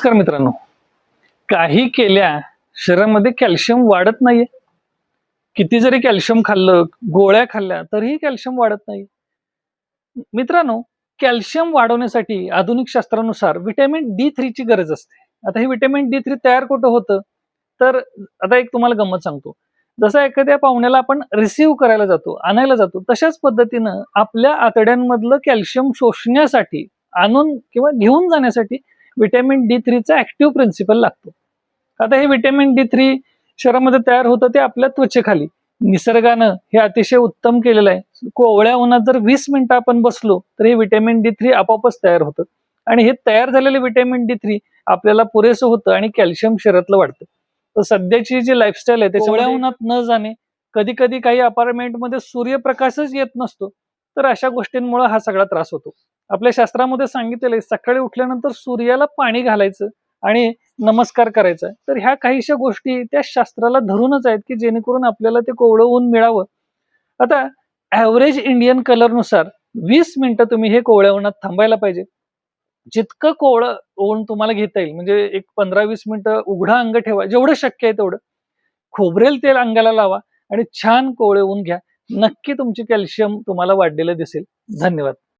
नमस्कार मित्रांनो. काही केल्या शरीरामध्ये कॅल्शियम वाढत नाहीये. किती जरी कॅल्शियम खाल्लं, गोळ्या खाल्ल्या तरीही कॅल्शियम वाढत नाही. मित्रांनो, कॅल्शियम वाढवण्यासाठी आधुनिक शास्त्रानुसार व्हिटॅमिन D3 ची गरज असते. आता हे व्हिटॅमिन D3 तयार कुठं होतं? तर आता एक तुम्हाला गंमत सांगतो. जसं एखाद्या पाहुण्याला आपण रिसीव्ह करायला जातो, आणायला जातो, तशाच पद्धतीनं आपल्या आतड्यांमधलं कॅल्शियम शोषण्यासाठी, आणून किंवा घेऊन जाण्यासाठी व्हिटॅमिन D3 चा ऍक्टिव्ह प्रिन्सिपल लागतो. आता हे व्हिटॅमिन D3 शरीरामध्ये तयार होतं ते आपल्या त्वचेखाली. निसर्गानं हे अतिशय उत्तम केलेलं आहे. कोवळ्या उन्हात जर 20 मिनिटं आपण बसलो तर हे व्हिटॅमिन D3 आपोआपच तयार होतं आणि हे तयार झालेले व्हिटॅमिन D3 आपल्याला पुरेसं होतं आणि कॅल्शियम शरीरातलं वाढतं. तर सध्याची जी लाईफस्टाईल आहे त्याच्यामुळे उन्हात न जाणे, कधी कधी काही अपार्टमेंटमध्ये सूर्यप्रकाशच येत नसतो, तर अशा गोष्टींमुळे हा सगळा त्रास होतो. आपल्या शास्त्रामध्ये सांगितलेलं आहे सकाळी उठल्यानंतर सूर्याला पाणी घालायचं आणि नमस्कार करायचा. तर ह्या काहीशा गोष्टी त्या शास्त्राला धरूनच आहेत की जेणेकरून आपल्याला ते कोवळं ऊन मिळावं. आता ऍव्हरेज इंडियन कलर नुसार 20 मिनिटं तुम्ही हे कोवळ्या उन्हात थांबायला पाहिजे. जितकं कोवळं ऊन तुम्हाला घेता येईल, म्हणजे एक 15-20 मिनिटं उघडं अंग ठेवा, जेवढं शक्य आहे तेवढं. खोबरेल तेल अंगाला लावा आणि छान कोवळे ऊन घ्या. नक्की तुमची कॅल्शियम तुम्हाला वाढलेलं दिसेल. धन्यवाद.